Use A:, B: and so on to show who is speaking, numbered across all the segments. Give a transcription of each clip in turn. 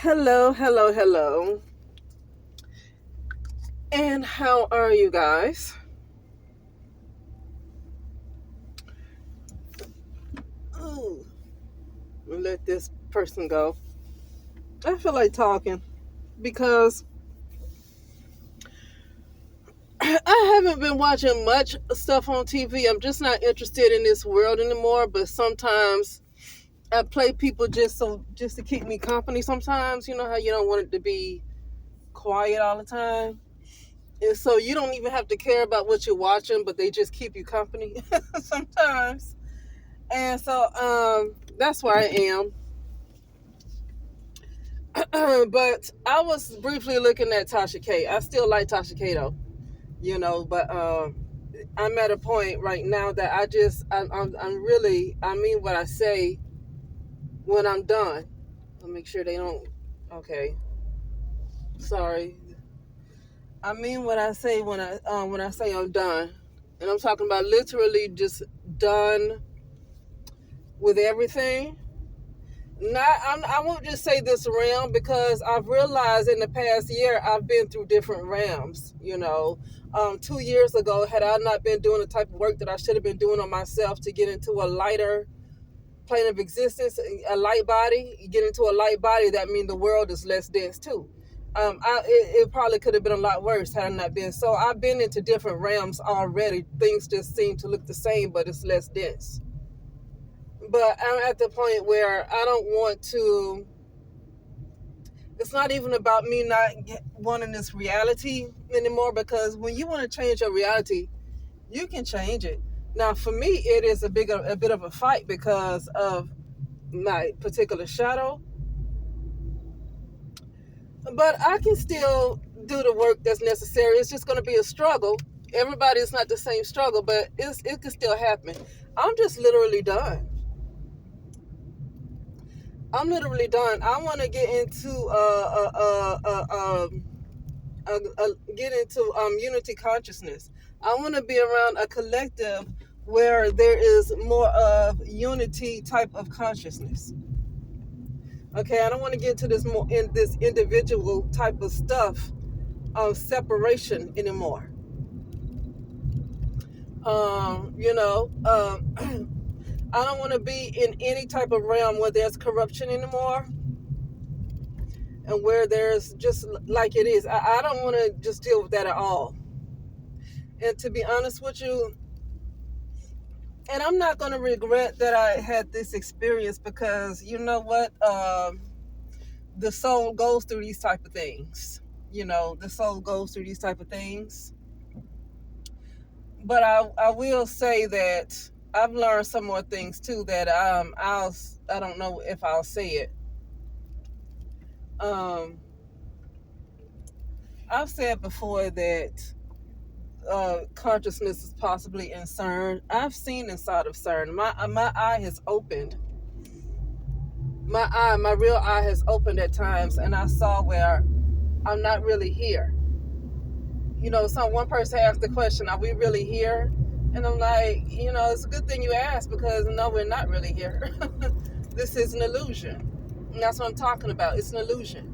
A: Hello, hello, hello. And how are you guys? Ooh, let this person go. I feel like talking because I haven't been watching much stuff on TV. I'm just not interested in this world anymore, but sometimes I play people just to keep me company sometimes. You know how you don't want it to be quiet all the time? And so you don't even have to care about what you're watching, but they just keep you company sometimes. And so that's where I am. But I was briefly looking at Tasha K. I still like Tasha K though, but I'm at a point right now that I'm really, I mean what I say when I'm done. I'll make sure they don't, okay, sorry. I mean what I say when I say I'm done. And I'm talking about literally just done with everything. I won't just say this realm because I've realized in the past year I've been through different realms. 2 years ago, had I not been doing the type of work that I should have been doing on myself to get into a lighter plane of existence, a light body, you get into a light body, that means the world is less dense too. It probably could have been a lot worse had I not been. So I've been into different realms already. Things just seem to look the same, but it's less dense. But I'm at the point where I don't want to. It's not even about me not wanting this reality anymore, because when you want to change your reality, you can change it. Now, for me, it is a bit of a fight because of my particular shadow, but I can still do the work that's necessary. It's just going to be a struggle. Everybody is not the same struggle, but it can still happen. I'm just literally done. I'm literally done. I want to get into get into unity consciousness. I want to be around a collective where there is more of unity type of consciousness. Okay, I don't want to get to this more in this individual type of stuff of separation anymore. I don't want to be in any type of realm where there's corruption anymore, and where there's just like it is. I don't want to just deal with that at all. And to be honest with you, and I'm not going to regret that I had this experience, because you know what? The soul goes through these type of things. The soul goes through these type of things. But I will say that I've learned some more things too that I don't know if I'll say it. Um, I've said before that consciousness is possibly in CERN. I've seen inside of CERN. My eye has opened. My real eye has opened at times, and I saw where I'm not really here. One person asked the question, "Are we really here?" And I'm like, it's a good thing you asked, because no, we're not really here. This is an illusion. And that's what I'm talking about. It's an illusion.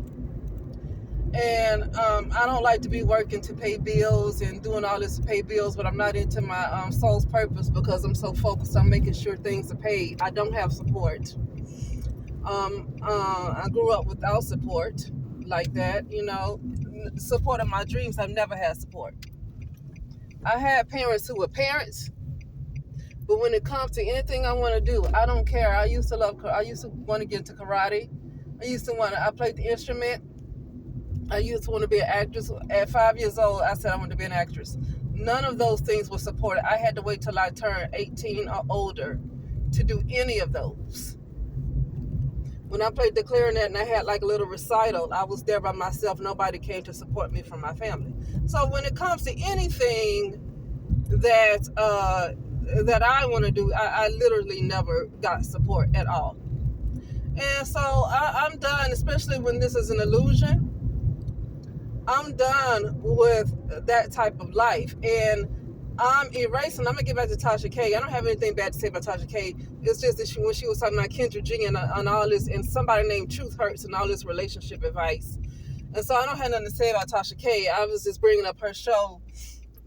A: And I don't like to be working to pay bills and doing all this to pay bills, but I'm not into my soul's purpose, because I'm so focused on making sure things are paid. I don't have support. I grew up without support like that. Support of my dreams. I've never had support. I had parents who were parents, but when it comes to anything I want to do, I don't care. I used to want to get into karate. I played the instrument. I used to want to be an actress. At 5 years old, I said I wanted to be an actress. None of those things were supported. I had to wait till I turned 18 or older to do any of those. When I played the clarinet and I had like a little recital, I was there by myself. Nobody came to support me from my family. So when it comes to anything that I want to do, I literally never got support at all. And so I'm done, especially when this is an illusion. I'm done with that type of life. And I'm erasing. I'm gonna get back to Tasha K. I don't have anything bad to say about Tasha K. It's just that when she was talking about Kendra G and all this, and somebody named Truth Hurts and all this relationship advice, and so I don't have nothing to say about Tasha K. I was just bringing up her show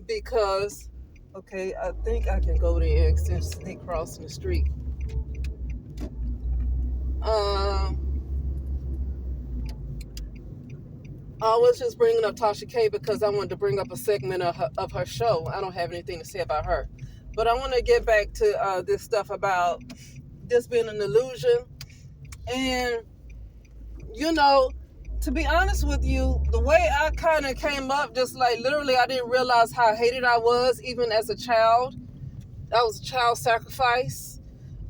A: because, okay, I think I can go there and sneak crossing the street. I was just bringing up Tasha K because I wanted to bring up a segment of her show. I don't have anything to say about her. But I want to get back to this stuff about this being an illusion. And, to be honest with you, the way I kind of came up, just like literally I didn't realize how hated I was even as a child. I was a child sacrifice.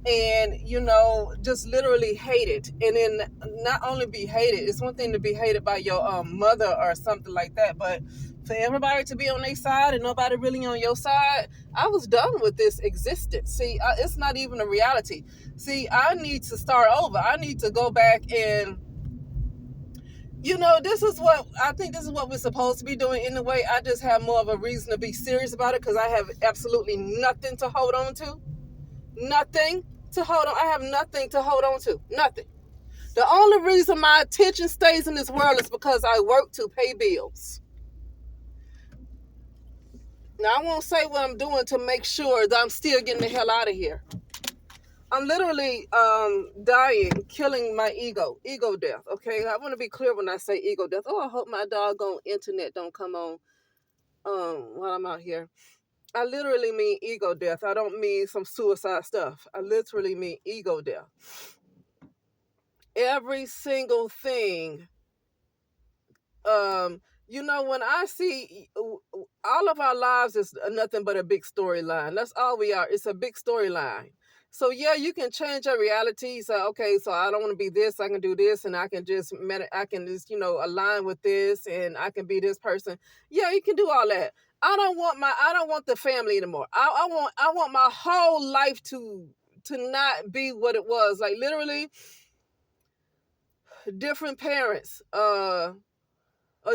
A: And just literally hated, and then not only be hated, it's one thing to be hated by your mother or something like that, but for everybody to be on their side and nobody really on your side, I was done with this existence. See, it's not even a reality. See, I need to start over. I need to go back and this is what we're supposed to be doing in a way. I just have more of a reason to be serious about it because I have absolutely nothing to hold on to. Nothing to hold on. I have nothing to hold on to. Nothing. The only reason my attention stays in this world is because I work to pay bills. Now, I won't say what I'm doing to make sure that I'm still getting the hell out of here. I'm literally dying, killing my ego death, okay? I want to be clear when I say ego death. Oh, I hope my doggone internet don't come on while I'm out here. I literally mean ego death. I don't mean some suicide stuff. I literally mean ego death. Every single thing, when I see all of our lives is nothing but a big storyline. That's all we are. It's a big storyline. So yeah, you can change your reality. So okay, so I don't want to be this. I can do this, and I can just align with this, and I can be this person. Yeah, you can do all that. I don't want the family anymore. I want my whole life to not be what it was. Like literally, different parents, or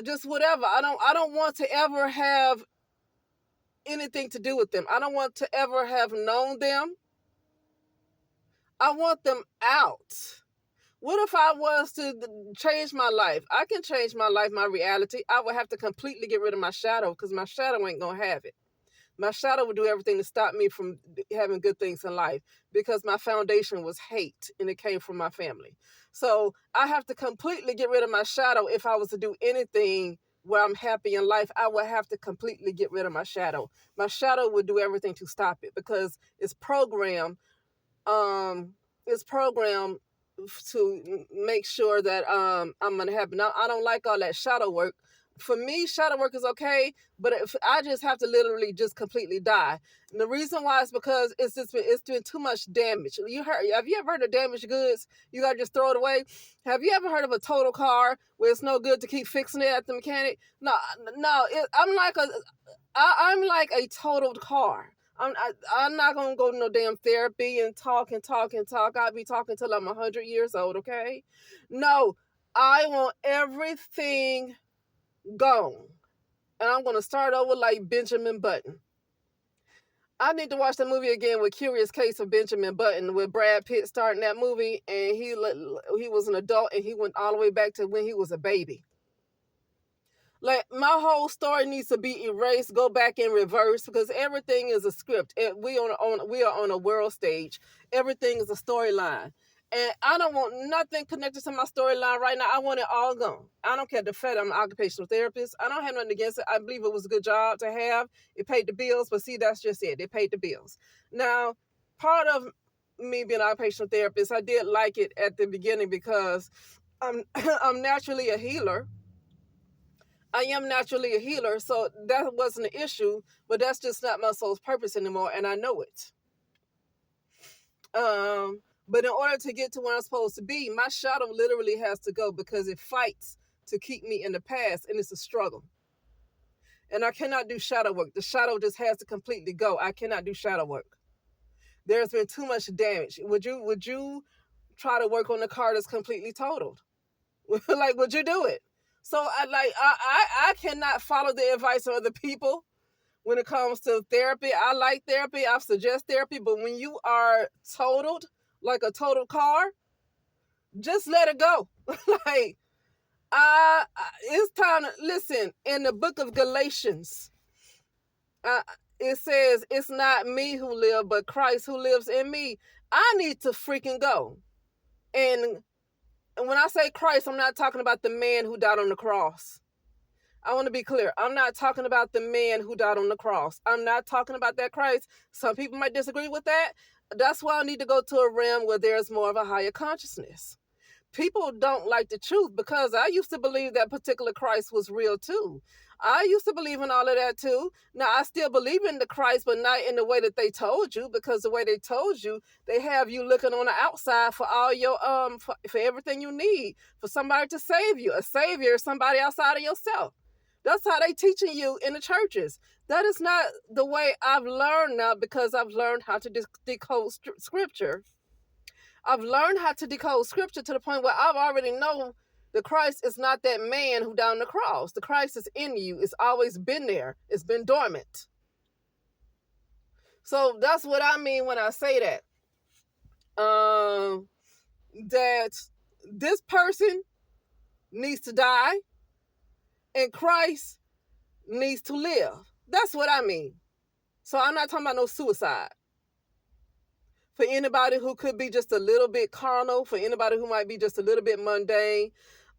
A: just whatever. I don't want to ever have anything to do with them. I don't want to ever have known them. I want them out. What if I was to change my life? I can change my life, my reality. I would have to completely get rid of my shadow because my shadow ain't going to have it. My shadow would do everything to stop me from having good things in life because my foundation was hate and it came from my family. So I have to completely get rid of my shadow. If I was to do anything where I'm happy in life, I would have to completely get rid of my shadow. My shadow would do everything to stop it because it's programmed. It's programmed to make sure that I'm unhappy. Now, I don't like all that shadow work. For me, shadow work is okay, but if I just have to literally just completely die. And the reason why is because it's doing too much damage. Have you ever heard of damaged goods? You gotta just throw it away. Have you ever heard of a total car where it's no good to keep fixing it at the mechanic? No. I'm like a totaled car. I'm not gonna go to no damn therapy and talk. I'll be talking till I'm 100 years old, okay? No, I want everything gone. And I'm gonna start over like Benjamin Button. I need to watch the movie again with Curious Case of Benjamin Button with Brad Pitt starting that movie, and he was an adult and he went all the way back to when he was a baby. Like my whole story needs to be erased, go back in reverse because everything is a script. We are on a world stage. Everything is a storyline. And I don't want nothing connected to my storyline right now. I want it all gone. I don't care the fact I'm an occupational therapist. I don't have nothing against it. I believe it was a good job to have. It paid the bills, but see, that's just it. It paid the bills. Now, part of me being an occupational therapist, I did like it at the beginning because I'm naturally a healer. I am naturally a healer, so that wasn't an issue, but that's just not my soul's purpose anymore, and I know it. But in order to get to where I'm supposed to be, my shadow literally has to go because it fights to keep me in the past, and it's a struggle. And I cannot do shadow work. The shadow just has to completely go. I cannot do shadow work. There's been too much damage. Would you try to work on the car that's completely totaled? Like, would you do it? So I cannot follow the advice of other people When it comes to therapy, I like therapy. I suggest therapy. But when you are totaled, like a total car, just let it go. Like, it's time to listen. In the book of Galatians, it says, it's not me who live, but Christ who lives in me. I need to freaking go. And when I say Christ, I'm not talking about the man who died on the cross. I want to be clear. I'm not talking about the man who died on the cross. I'm not talking about that Christ. Some people might disagree with that. That's why I need to go to a realm where there's more of a higher consciousness. People don't like the truth, because I used to believe that particular Christ was real too. I used to believe in all of that too. Now, I still believe in the Christ, but not in the way that they told you, because the way they told you, they have you looking on the outside for all your for everything you need, for somebody to save you. A savior is somebody outside of yourself. That's how they teaching you in the churches. That is not the way I've learned now, because I've learned how to decode scripture. I've learned how to decode scripture to the point where I've already know the Christ is not that man who died on the cross. The Christ is in you. It's always been there. It's been dormant. So that's what I mean when I say that. That this person needs to die and Christ needs to live. That's what I mean. So I'm not talking about no suicide. For anybody who could be just a little bit carnal, for anybody who might be just a little bit mundane,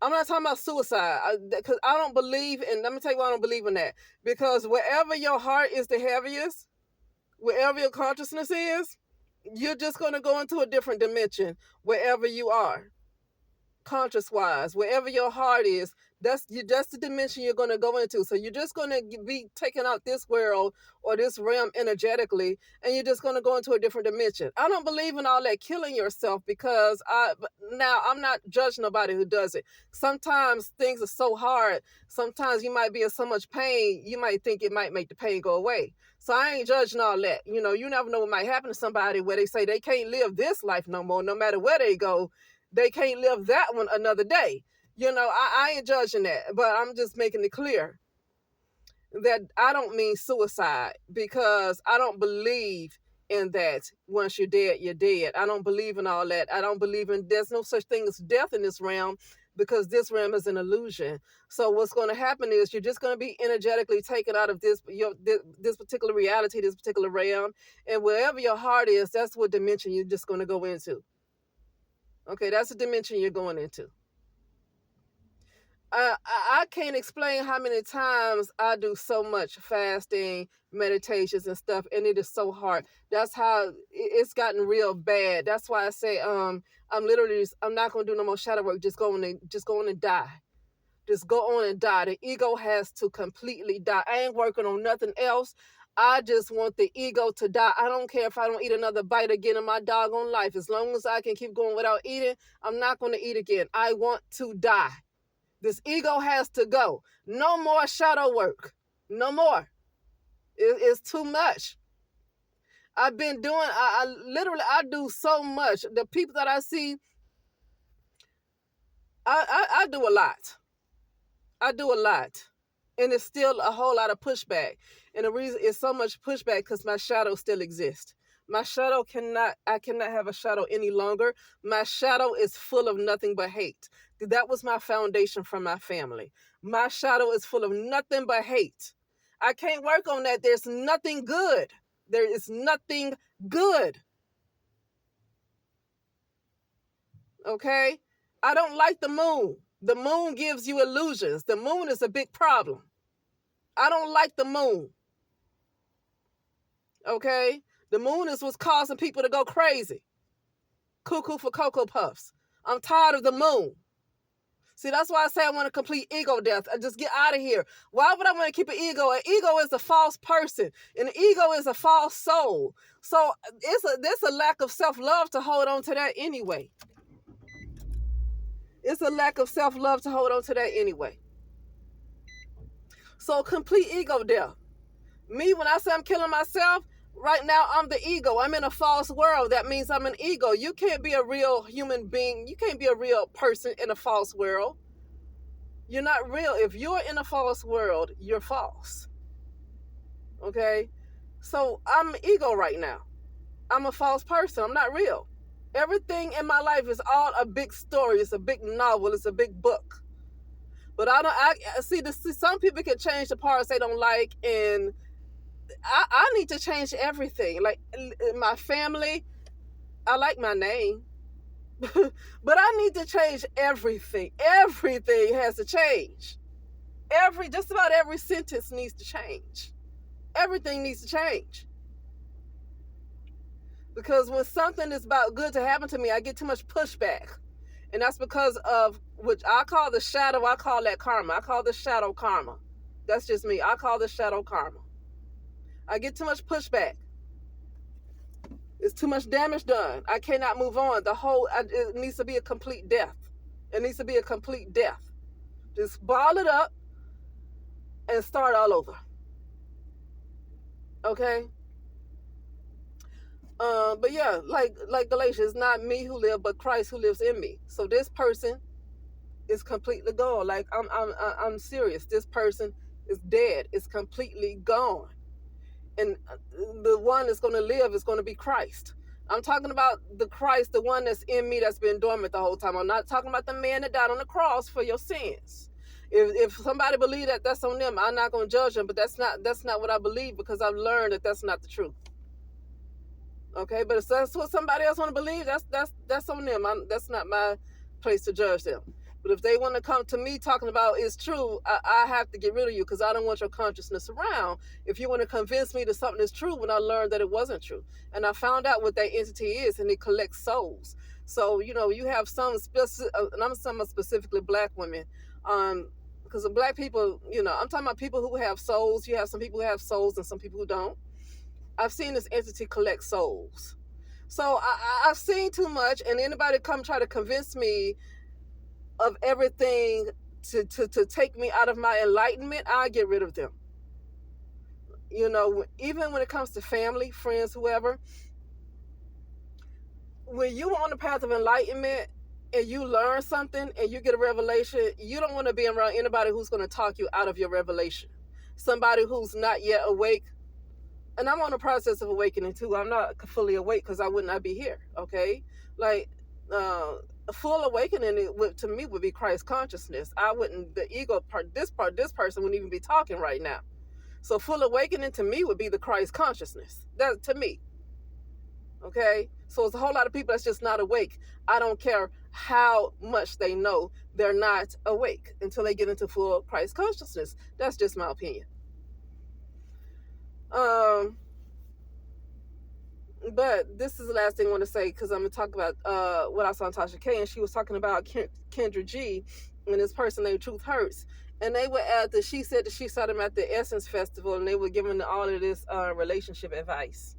A: I'm not talking about suicide, because I don't believe in, let me tell you why I don't believe in that. Because wherever your heart is the heaviest, wherever your consciousness is, you're just going to go into a different dimension wherever you are. Conscious-wise, wherever your heart is, that's the dimension you're going to go into. So you're just going to be taking out this world or this realm energetically, and you're just going to go into a different dimension. I don't believe in all that killing yourself, because I'm not judging nobody who does it. Sometimes things are so hard. Sometimes you might be in so much pain, you might think it might make the pain go away. So I ain't judging all that. You know, you never know what might happen to somebody where they say they can't live this life no more, no matter where they go. They can't live that one another day. You know, I ain't judging that, but I'm just making it clear that I don't mean suicide, because I don't believe in that. Once you're dead, you're dead. I don't believe in all that. I don't believe in, there's no such thing as death in this realm, because this realm is an illusion. So what's going to happen is you're just going to be energetically taken out of this particular reality, this particular realm, and wherever your heart is, that's what dimension you're just going to go into. Okay, that's the dimension you're going into. I can't explain how many times I do so much fasting, meditations and stuff, and it is so hard. That's how it's gotten real bad. That's why I say I'm not gonna do no more shadow work. Just go on and die. Just go on and die. The ego has to completely die. I ain't working on nothing else. I just want the ego to die. I don't care if I don't eat another bite again in my doggone life. As long as I can keep going without eating, I'm not going to eat again. I want to die. This ego has to go. No more shadow work. No more. It's too much. I've been doing, I do so much. The people that I see, I do a lot. I do a lot. And it's still a whole lot of pushback. And the reason it's so much pushback because my shadow still exists. My shadow I cannot have a shadow any longer. My shadow is full of nothing but hate. That was my foundation from my family. My shadow is full of nothing but hate. I can't work on that. There's nothing good. There is nothing good. Okay? I don't like the moon. The moon gives you illusions. The moon is a big problem. I don't like the moon. Okay? The moon is what's causing people to go crazy. Cuckoo for Cocoa Puffs. I'm tired of the moon. See, that's why I say I want a complete ego death. I just get out of here. Why would I want to keep an ego? An ego is a false person. An ego is a false soul. So there's a lack of self-love to hold on to that anyway. It's a lack of self-love to hold on to that anyway. So complete ego death. Me, when I say I'm killing myself, right now I'm the ego. I'm in a false world. That means I'm an ego. You can't be a real human being. You can't be a real person in a false world. You're not real. If you're in a false world, you're false. Okay? So I'm ego right now. I'm a false person. I'm not real. Everything in my life is all a big story. It's a big novel. It's a big book. But I see. Some people can change the parts they don't like, and I need to change everything. Like my family, I like my name, but I need to change everything. Everything has to change. Just about every sentence needs to change. Everything needs to change. Because when something is about good to happen to me, I get too much pushback. And that's because of, which I call the shadow, I call that karma. I call the shadow karma. That's just me. I call this shadow karma. I get too much pushback. It's too much damage done. I cannot move on. It needs to be a complete death. It needs to be a complete death. Just ball it up and start all over. Okay? But yeah, like Galatians, it's not me who live, but Christ who lives in me. So this person is completely gone. Like I'm serious. This person is dead. It's completely gone. And the one that's going to live is going to be Christ. I'm talking about the Christ, the one that's in me, that's been dormant the whole time. I'm not talking about the man that died on the cross for your sins. If somebody believe that, that's on them. I'm not going to judge them, but that's not what I believe, because I've learned that that's not the truth. Okay, but if that's what somebody else want to believe, that's on them. That's not my place to judge them. But if they want to come to me talking about it's true, I have to get rid of you, because I don't want your consciousness around. If you want to convince me that something is true when I learned that it wasn't true. And I found out what that entity is, and it collects souls. So, you have some specific, and I'm talking about specifically black women, because the black people, I'm talking about people who have souls. You have some people who have souls and some people who don't. I've seen this entity collect souls. So I've seen too much, and anybody come try to convince me of everything to take me out of my enlightenment, I get rid of them. Even when it comes to family, friends, whoever, when you are on the path of enlightenment and you learn something and you get a revelation, you don't want to be around anybody who's going to talk you out of your revelation. Somebody who's not yet awake. And I'm on the process of awakening too. I'm not fully awake, because I would not be here. Okay, like full awakening to me would be Christ consciousness. I wouldn't. The ego part. This person wouldn't even be talking right now. So full awakening to me would be the Christ consciousness. That to me. Okay, so it's a whole lot of people that's just not awake. I don't care how much they know, they're not awake until they get into full Christ consciousness. That's just my opinion. But this is the last thing I want to say, because I'm going to talk about what I saw on Tasha K, and she was talking about Kendra G and this person named Truth Hurts. And they were she said that she saw them at the Essence Festival, and they were giving all of this relationship advice.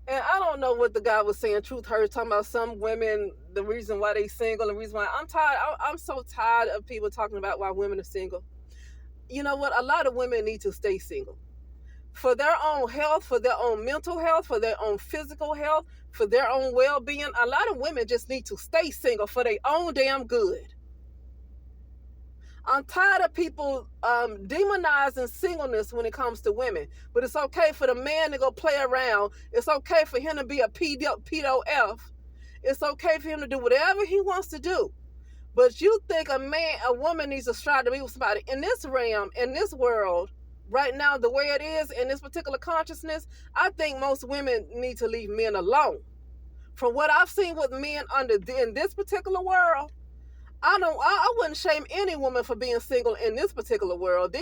A: And I don't know what the guy was saying. Truth Hurts, talking about some women, the reason why they single, the reason why. I'm tired. I'm so tired of people talking about why women are single. You know what? A lot of women need to stay single. For their own health, for their own mental health, for their own physical health, for their own well-being. A lot of women just need to stay single for their own damn good. I'm tired of people demonizing singleness when it comes to women. But it's okay for the man to go play around. It's okay for him to be a pedo F. It's okay for him to do whatever he wants to do. But you think a woman needs to strive to be with somebody in this realm, in this world, right now, the way it is, in this particular consciousness, I think most women need to leave men alone. From what I've seen with men in this particular world, I wouldn't shame any woman for being single in this particular world.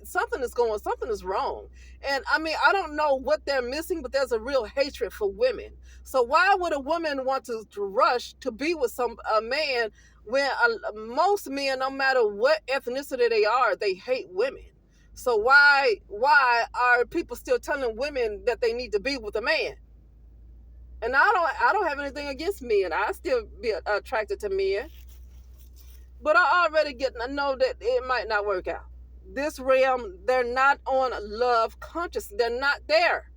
A: Something is wrong. And I mean, I don't know what they're missing, but there's a real hatred for women. So why would a woman want to rush to be with a man when most men, no matter what ethnicity they are, they hate women? So why are people still telling women that they need to be with a man? And I don't have anything against men. I still be attracted to men. But I already know that it might not work out. This realm, they're not on love consciousness. They're not there.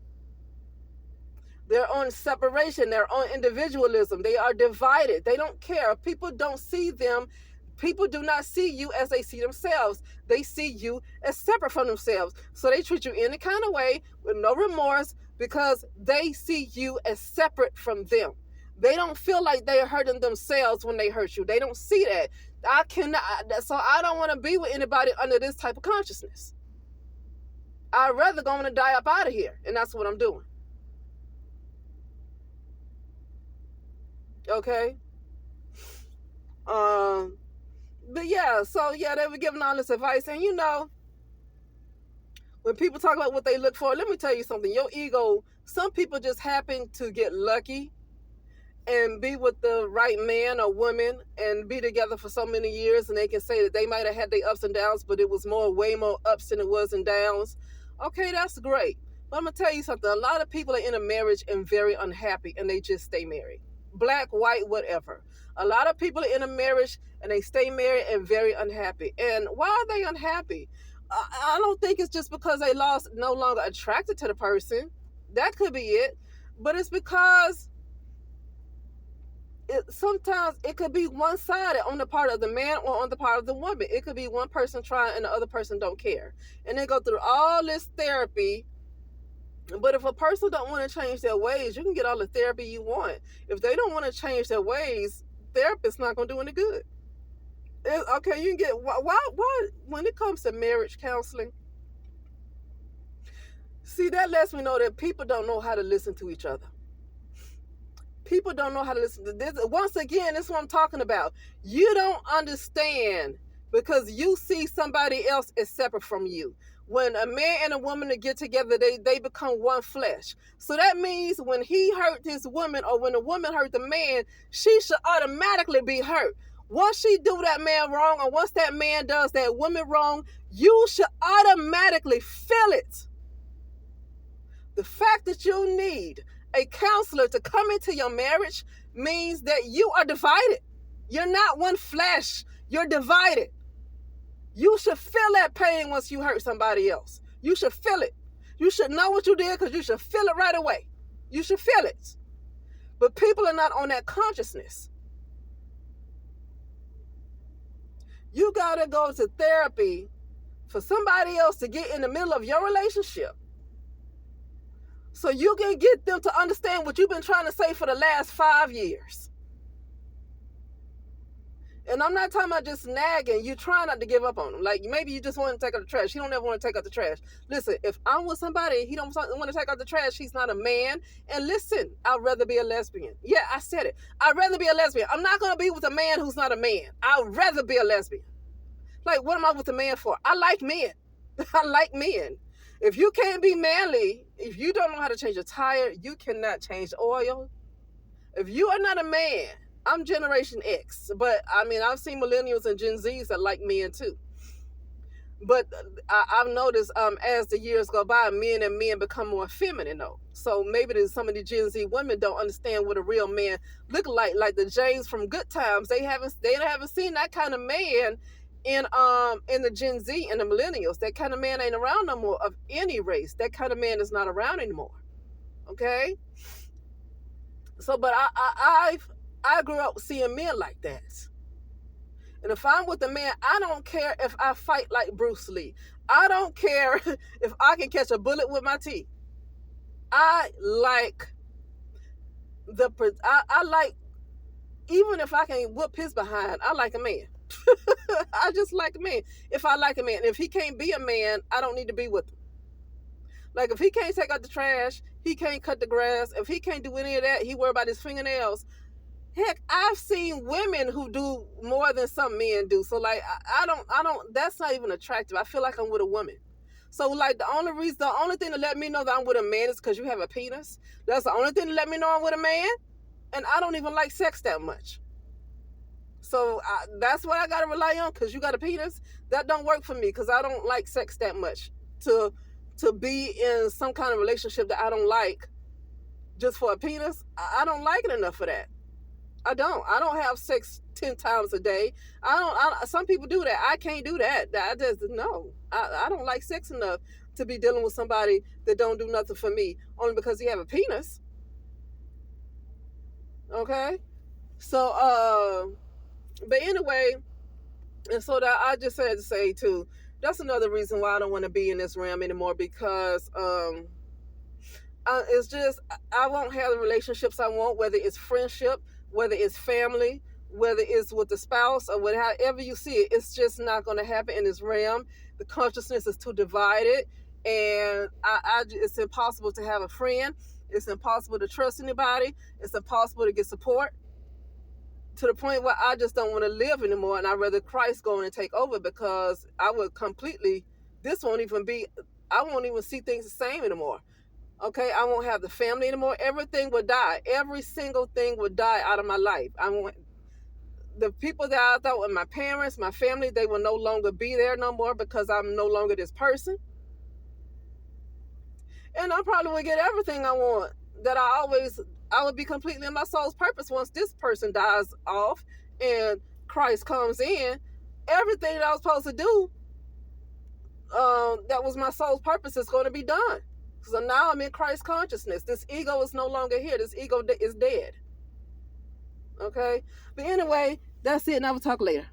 A: They're on separation. They're on individualism. They are divided. They don't care. People don't see them People do not see you as they see themselves. They see you as separate from themselves. So they treat you any kind of way with no remorse because they see you as separate from them. They don't feel like they're hurting themselves when they hurt you. They don't see that. I cannot. So I don't want to be with anybody under this type of consciousness. I'd rather go on and die up out of here. And that's what I'm doing. Okay? But yeah, so yeah, they were giving all this advice. And when people talk about what they look for, let me tell you something. Your ego, some people just happen to get lucky and be with the right man or woman and be together for so many years, and they can say that they might have had their ups and downs, but it was way more ups than it was in downs. Okay, that's great. But I'm going to tell you something. A lot of people are in a marriage and very unhappy, and they just stay married. Black, white, whatever. A lot of people are in a marriage and they stay married and very unhappy. And why are they unhappy? I don't think it's just because they no longer attracted to the person. That could be it. But it's because sometimes it could be one-sided on the part of the man or on the part of the woman. It could be one person trying and the other person don't care. And they go through all this therapy. But if a person don't want to change their ways, you can get all the therapy you want. If they don't want to change their ways, therapist's not going to do any good. Okay, you can get... Why when it comes to marriage counseling, see, that lets me know that people don't know how to listen to each other. People don't know how to listen to this. Once again, this is what I'm talking about. You don't understand because you see somebody else as separate from you. When a man and a woman get together, they become one flesh. So that means when he hurt his woman or when a woman hurt the man, she should automatically be hurt. Once she do that man wrong or once that man does that woman wrong, you should automatically feel it. The fact that you need a counselor to come into your marriage means that you are divided. You're not one flesh. You're divided. You should feel that pain once you hurt somebody else. You should feel it. You should know what you did because you should feel it right away. You should feel it. But people are not on that consciousness. You got to go to therapy for somebody else to get in the middle of your relationship, so you can get them to understand what you've been trying to say for the last 5 years. And I'm not talking about just nagging. You try not to give up on them. Like maybe you just want to take out the trash. He don't ever want to take out the trash. Listen, if I'm with somebody and he don't want to take out the trash, he's not a man. And listen, I'd rather be a lesbian. Yeah, I said it. I'd rather be a lesbian. I'm not going to be with a man who's not a man. I'd rather be a lesbian. Like, what am I with a man for? I like men. I like men. If you can't be manly, if you don't know how to change a tire, you cannot change oil. If you are not a man, I'm Generation X, but I mean, I've seen millennials and Gen Zs that like men too. But I've noticed as the years go by, men and men become more feminine though. So maybe some of the Gen Z women don't understand what a real man look like the James from Good Times. They haven't seen that kind of man in the Gen Z and the millennials. That kind of man ain't around no more of any race. That kind of man is not around anymore. Okay? So, but I grew up seeing men like that. And if I'm with a man, I don't care if I fight like Bruce Lee. I don't care if I can catch a bullet with my teeth. I like even if I can whoop his behind, I like a man. I just like a man. If I like a man, if he can't be a man, I don't need to be with him. Like if he can't take out the trash, he can't cut the grass, if he can't do any of that, he worry about his fingernails. Heck, I've seen women who do more than some men do. So like, I don't, that's not even attractive. I feel like I'm with a woman. So like the only thing to let me know that I'm with a man is because you have a penis. That's the only thing to let me know I'm with a man. And I don't even like sex that much. So that's what I got to rely on, because you got a penis. That don't work for me because I don't like sex that much to be in some kind of relationship that I don't like just for a penis. I don't like it enough for that. I don't have sex 10 times a day. Some people do that. I can't do that. I don't like sex enough to be dealing with somebody that don't do nothing for me only because he have a penis. Okay? So, but anyway, And so that I just had to say too, that's another reason why I don't want to be in this realm anymore, because it's just, I won't have the relationships I want, whether it's friendship, whether it's family, whether it's with the spouse, or however you see it. It's just not going to happen in this realm. The consciousness is too divided, and it's impossible to have a friend. It's impossible to trust anybody. It's impossible to get support, to the point where I just don't want to live anymore, and I'd rather Christ go in and take over, because I would completely, I won't even see things the same anymore. Okay, I won't have the family anymore. Everything would die. Every single thing would die out of my life. The people that I thought were my parents, my family, they will no longer be there no more, because I'm no longer this person. And I probably would get everything I want, that I would be completely in my soul's purpose once this person dies off and Christ comes in. Everything that I was supposed to do, that was my soul's purpose, is going to be done. So now I'm in Christ consciousness. This ego is no longer here. This ego is dead. Okay? But anyway, that's it, and I will talk later.